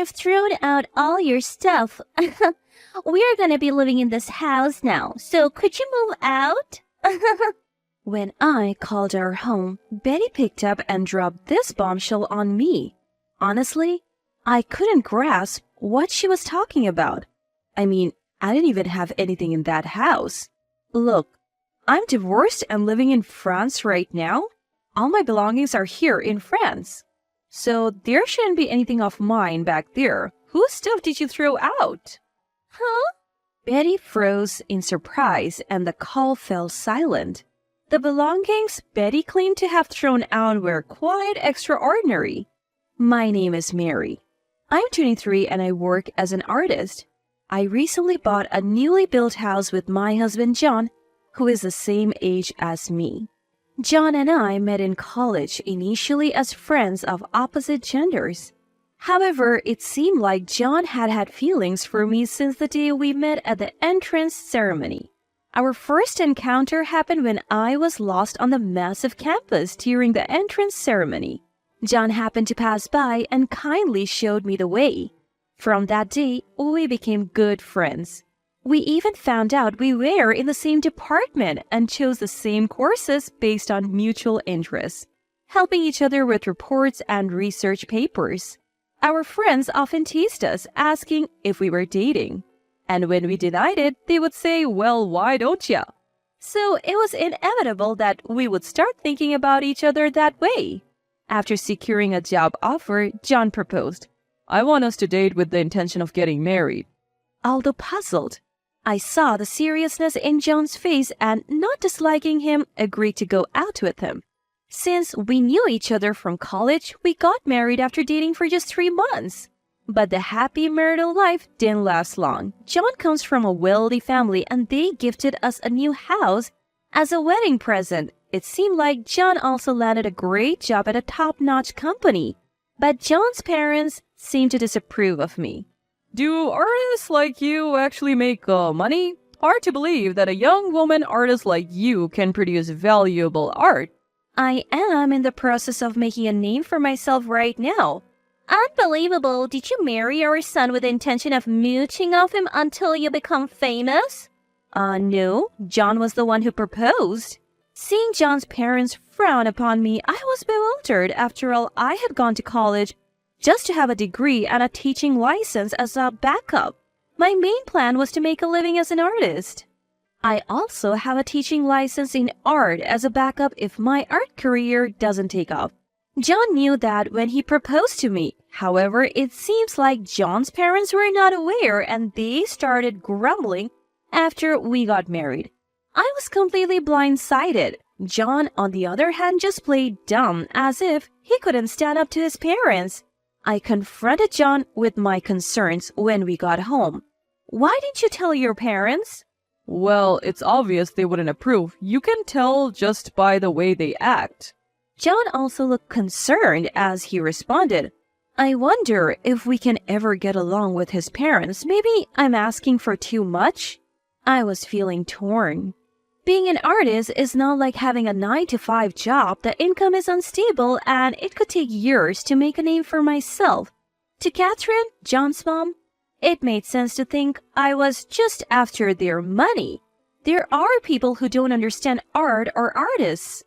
I've thrown out all your stuff. We're gonna be living in this house now, so could you move out? When I called our home, Betty picked up and dropped this bombshell on me. Honestly, I couldn't grasp what she was talking about. I mean, I didn't even have anything in that house. Look, I'm divorced and living in France right now. All my belongings are here in France. So there shouldn't be anything of mine back there. Whose stuff did you throw out? Huh? Betty froze in surprise and the call fell silent. The belongings Betty claimed to have thrown out were quite extraordinary. My name is Mary. I'm 23 and I work as an artist. I recently bought a newly built house with my husband John, who is the same age as me. John and I met in college initially as friends of opposite genders. However, it seemed like John had feelings for me since the day we met at the entrance ceremony. Our first encounter happened when I was lost on the massive campus during the entrance ceremony. John happened to pass by and kindly showed me the way. From that day, we became good friends. We even found out we were in the same department and chose the same courses based on mutual interests, helping each other with reports and research papers. Our friends often teased us, asking if we were dating. And when we denied it, they would say, "Well, why don't ya?" So it was inevitable that we would start thinking about each other that way. After securing a job offer, John proposed. "I want us to date with the intention of getting married." Although puzzled, I saw the seriousness in John's face and, not disliking him, agreed to go out with him. Since we knew each other from college, we got married after dating for just 3 months. But the happy marital life didn't last long. John comes from a wealthy family and they gifted us a new house as a wedding present. It seemed like John also landed a great job at a top-notch company. But John's parents seemed to disapprove of me. "Do artists like you actually make money? Hard to believe that a young woman artist like you can produce valuable art." "I am in the process of making a name for myself right now." Unbelievable. Did you marry our son with the intention of mooching off him until you become famous? No. John was the one who proposed. Seeing John's parents frown upon me, I was bewildered. After all, I had gone to college just to have a degree and a teaching license as a backup. My main plan was to make a living as an artist. I also have a teaching license in art as a backup if my art career doesn't take off. John knew that when he proposed to me. However, it seems like John's parents were not aware and they started grumbling after we got married. I was completely blindsided. John, on the other hand, just played dumb as if he couldn't stand up to his parents. I confronted John with my concerns when we got home. "Why didn't you tell your parents?" "Well, it's obvious they wouldn't approve. You can tell just by the way they act." John also looked concerned as he responded, "I wonder if we can ever get along with his parents. Maybe I'm asking for too much?" I was feeling torn. Being an artist is not like having a 9-to-5 job. The income is unstable and it could take years to make a name for myself. To Catherine, John's mom, it made sense to think I was just after their money. There are people who don't understand art or artists.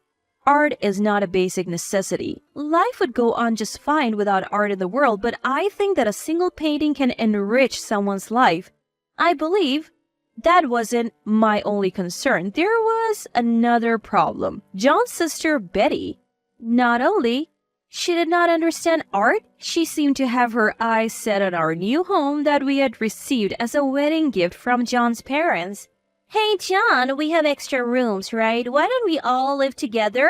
Art is not a basic necessity. Life would go on just fine without art in the world, but I think that a single painting can enrich someone's life. I believe that wasn't my only concern. There was another problem. John's sister, Betty. Not only she did not understand art, she seemed to have her eyes set on our new home that we had received as a wedding gift from John's parents. "Hey, John, we have extra rooms, right? Why don't we all live together?"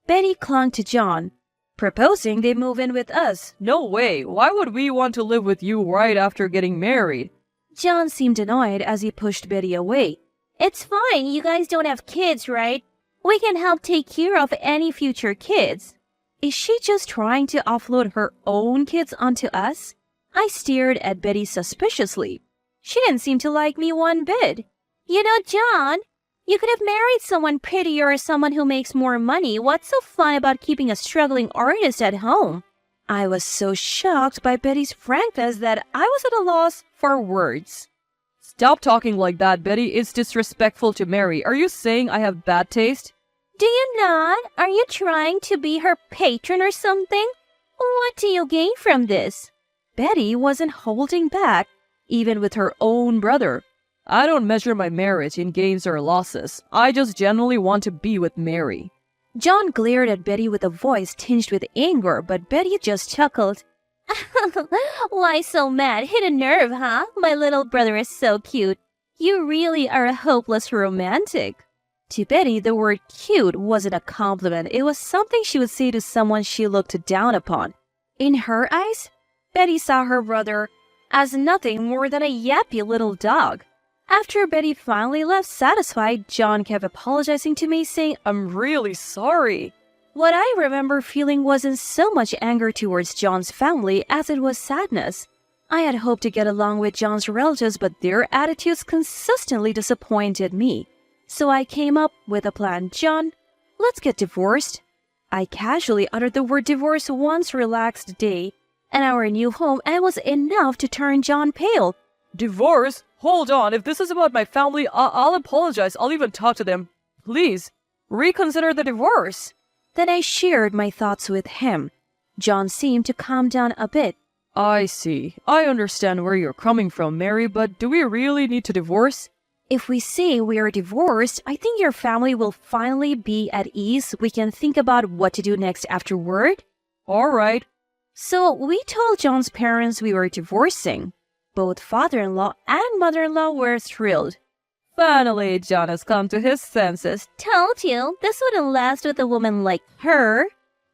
Betty clung to John, proposing they move in with us. "No way. Why would we want to live with you right after getting married?" John seemed annoyed as he pushed Betty away. "It's fine. You guys don't have kids, right? We can help take care of any future kids." Is she just trying to offload her own kids onto us? I stared at Betty suspiciously. She didn't seem to like me one bit. "You know, John, you could have married someone prettier or someone who makes more money. What's so fun about keeping a struggling artist at home?" I was so shocked by Betty's frankness that I was at a loss for words. Stop talking like that, Betty. It's disrespectful to Mary. Are you saying I have bad taste? Do you not? Are you trying to be her patron or something? What do you gain from this? Betty wasn't holding back, even with her own brother. I don't measure my marriage in gains or losses. I just genuinely want to be with Mary. John glared at Betty with a voice tinged with anger, but Betty just chuckled. Why so mad? Hit a nerve, huh? My little brother is so cute. You really are a hopeless romantic. To Betty, the word cute wasn't a compliment. It was something she would say to someone she looked down upon. In her eyes, Betty saw her brother as nothing more than a yappy little dog. After Betty finally left satisfied, John kept apologizing to me, saying, I'm really sorry. What I remember feeling wasn't so much anger towards John's family as it was sadness. I had hoped to get along with John's relatives, but their attitudes consistently disappointed me. So I came up with a plan. John, let's get divorced. I casually uttered the word divorce one relaxed day in our new home, and it was enough to turn John pale. Divorce? Hold on. If this is about my family, I'll apologize. I'll even talk to them. Please, reconsider the divorce. Then I shared my thoughts with him. John seemed to calm down a bit. I see. I understand where you're coming from, Mary, but do we really need to divorce? If we say we are divorced, I think your family will finally be at ease. We can think about what to do next afterward. All right. So we told John's parents we were divorcing. Both father-in-law and mother-in-law were thrilled. Finally, John has come to his senses. Told you, this wouldn't last with a woman like her.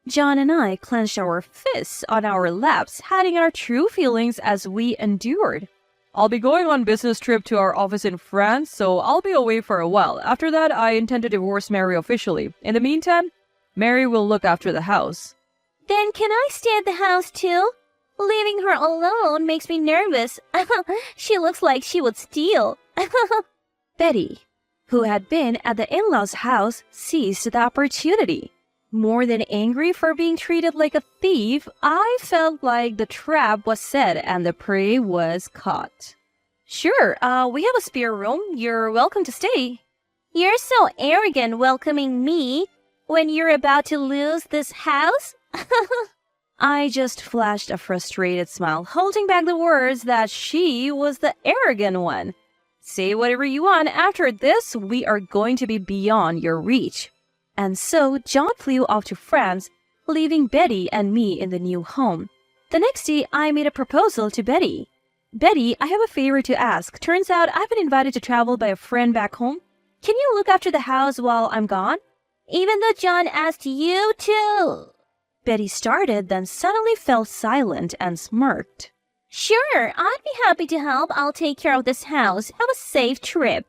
John and I clenched our fists on our laps, hiding our true feelings as we endured. I'll be going on business trip to our office in France, so I'll be away for a while. After that, I intend to divorce Mary officially. In the meantime, Mary will look after the house. Then can I stay at the house too? Leaving her alone makes me nervous. She looks like she would steal. Betty, who had been at the in-laws' house, seized the opportunity. More than angry for being treated like a thief, I felt like the trap was set and the prey was caught. Sure, we have a spare room. You're welcome to stay. You're so arrogant welcoming me when you're about to lose this house. I just flashed a frustrated smile, holding back the words that she was the arrogant one. Say whatever you want. After this, we are going to be beyond your reach. And so John flew off to France, leaving Betty and me in the new home. The next day, I made a proposal to Betty. Betty, I have a favor to ask. Turns out I've been invited to travel by a friend back home. Can you look after the house while I'm gone? Even though John asked you to. Betty started, then suddenly fell silent and smirked. Sure, I'd be happy to help. I'll take care of this house. Have a safe trip.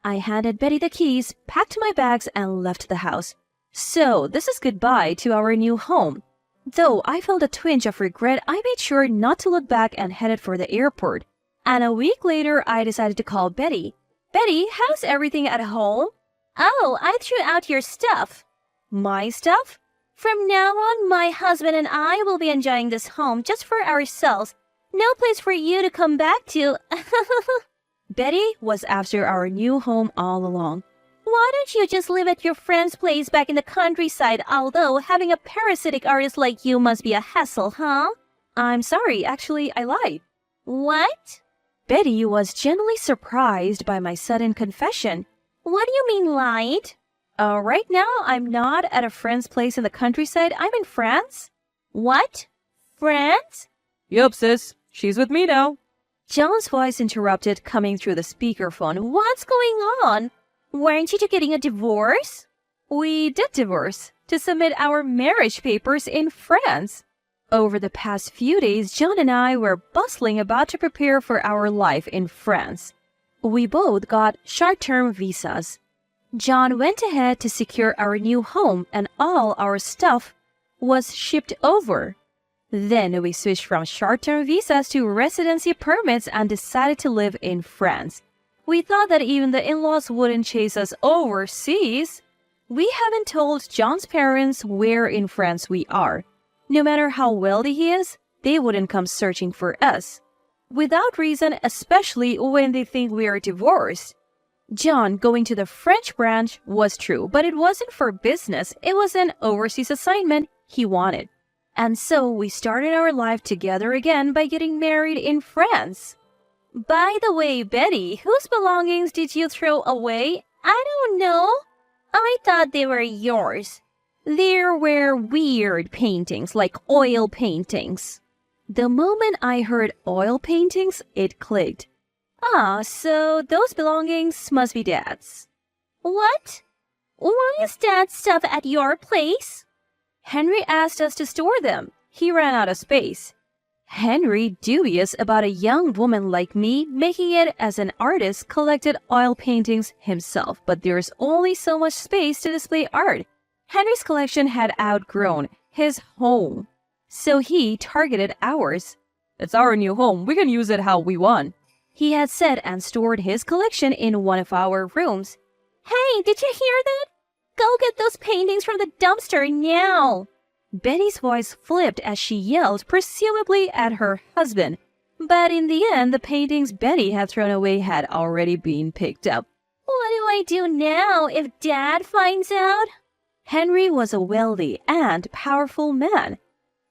I handed Betty the keys, packed my bags, and left the house. So, this is goodbye to our new home. Though I felt a twinge of regret, I made sure not to look back and headed for the airport. And a week later, I decided to call Betty. Betty, how's everything at home? Oh, I threw out your stuff. My stuff? From now on, my husband and I will be enjoying this home just for ourselves. No place for you to come back to. Betty was after our new home all along. Why don't you just live at your friend's place back in the countryside, although having a parasitic artist like you must be a hassle, huh? I'm sorry, actually, I lied. What? Betty was genuinely surprised by my sudden confession. What do you mean lied? Right now, I'm not at a friend's place in the countryside. I'm in France. What? France? Yup, sis. She's with me now. John's voice interrupted, coming through the speakerphone. What's going on? Weren't you two getting a divorce? We did divorce to submit our marriage papers in France. Over the past few days, John and I were bustling about to prepare for our life in France. We both got short-term visas. John went ahead to secure our new home, and all our stuff was shipped over. Then we switched from short-term visas to residency permits and decided to live in France. We thought that even the in-laws wouldn't chase us overseas. We haven't told John's parents where in France we are. No matter how wealthy he is, they wouldn't come searching for us. Without reason, especially when they think we are divorced. John going to the French branch was true, but it wasn't for business. It was an overseas assignment he wanted. And so we started our life together again by getting married in France. By the way, Betty, whose belongings did you throw away? I don't know. I thought they were yours. There were weird paintings, like oil paintings. The moment I heard oil paintings, it clicked. Ah, so those belongings must be Dad's. What? Why is Dad's stuff at your place? Henry asked us to store them. He ran out of space. Henry, dubious about a young woman like me making it as an artist, collected oil paintings himself, but there's only so much space to display art. Henry's collection had outgrown his home, so he targeted ours. It's our new home. We can use it how we want, he had said, and stored his collection in one of our rooms. Hey, did you hear that? Go get those paintings from the dumpster now. Betty's voice flipped as she yelled, presumably at her husband. But in the end, the paintings Betty had thrown away had already been picked up. What do I do now if Dad finds out? Henry was a wealthy and powerful man.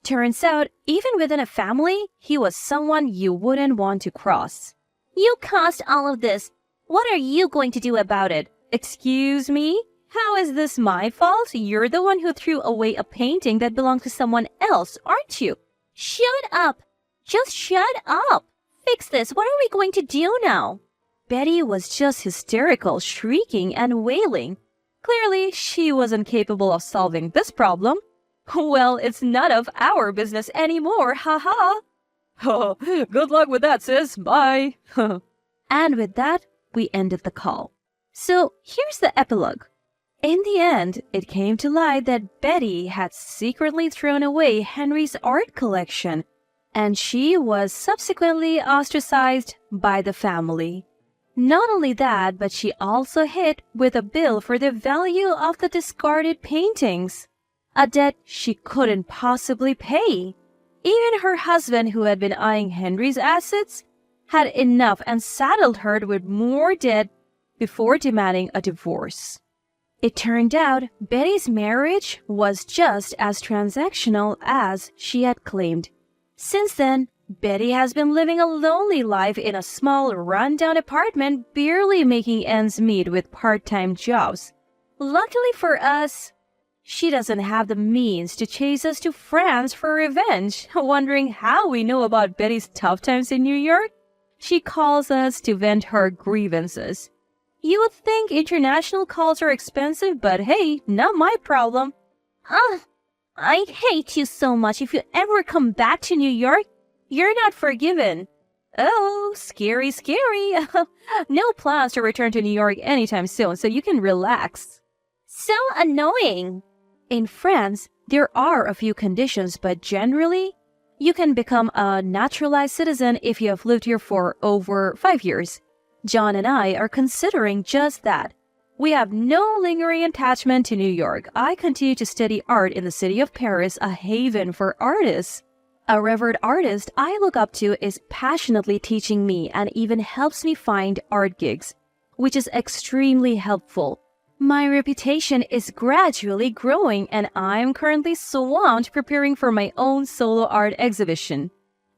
Turns out, even within a family, he was someone you wouldn't want to cross. You caused all of this. What are you going to do about it? Excuse me? How is this my fault? You're the one who threw away a painting that belonged to someone else, aren't you? Shut up! Just shut up! Fix this. What are we going to do now? Betty was just hysterical, shrieking and wailing. Clearly, she wasn't capable of solving this problem. Well, it's none of our business anymore, haha. Good luck with that, sis. Bye. And with that, we ended the call. So here's the epilogue. In the end, it came to light that Betty had secretly thrown away Henry's art collection, and she was subsequently ostracized by the family. Not only that, but she also hit with a bill for the value of the discarded paintings, a debt she couldn't possibly pay. Even her husband, who had been eyeing Henry's assets, had enough and saddled her with more debt before demanding a divorce. It turned out Betty's marriage was just as transactional as she had claimed. Since then, Betty has been living a lonely life in a small, run-down apartment, barely making ends meet with part-time jobs. Luckily for us, she doesn't have the means to chase us to France for revenge. Wondering how we know about Betty's tough times in New York? She calls us to vent her grievances. You would think international calls are expensive, but hey, not my problem. I hate you so much. If you ever come back to New York, you're not forgiven. Oh, scary, scary. No plans to return to New York anytime soon, so you can relax. So annoying. In France, there are a few conditions, but generally, you can become a naturalized citizen if you have lived here for over 5 years. John and I are considering just that. We have no lingering attachment to New York. I continue to study art in the city of Paris, a haven for artists. A revered artist I look up to is passionately teaching me and even helps me find art gigs, which is extremely helpful. My reputation is gradually growing, and I'm currently swamped preparing for my own solo art exhibition.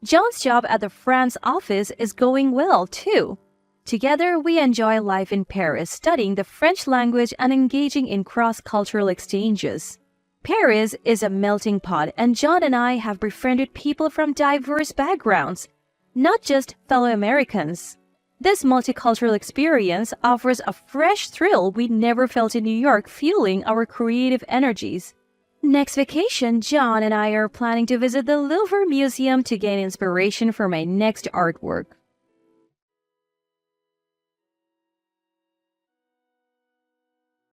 John's job at the France office is going well, too. Together, we enjoy life in Paris, studying the French language and engaging in cross-cultural exchanges. Paris is a melting pot, and John and I have befriended people from diverse backgrounds, not just fellow Americans. This multicultural experience offers a fresh thrill we never felt in New York, fueling our creative energies. Next vacation, John and I are planning to visit the Louvre Museum to gain inspiration for my next artwork.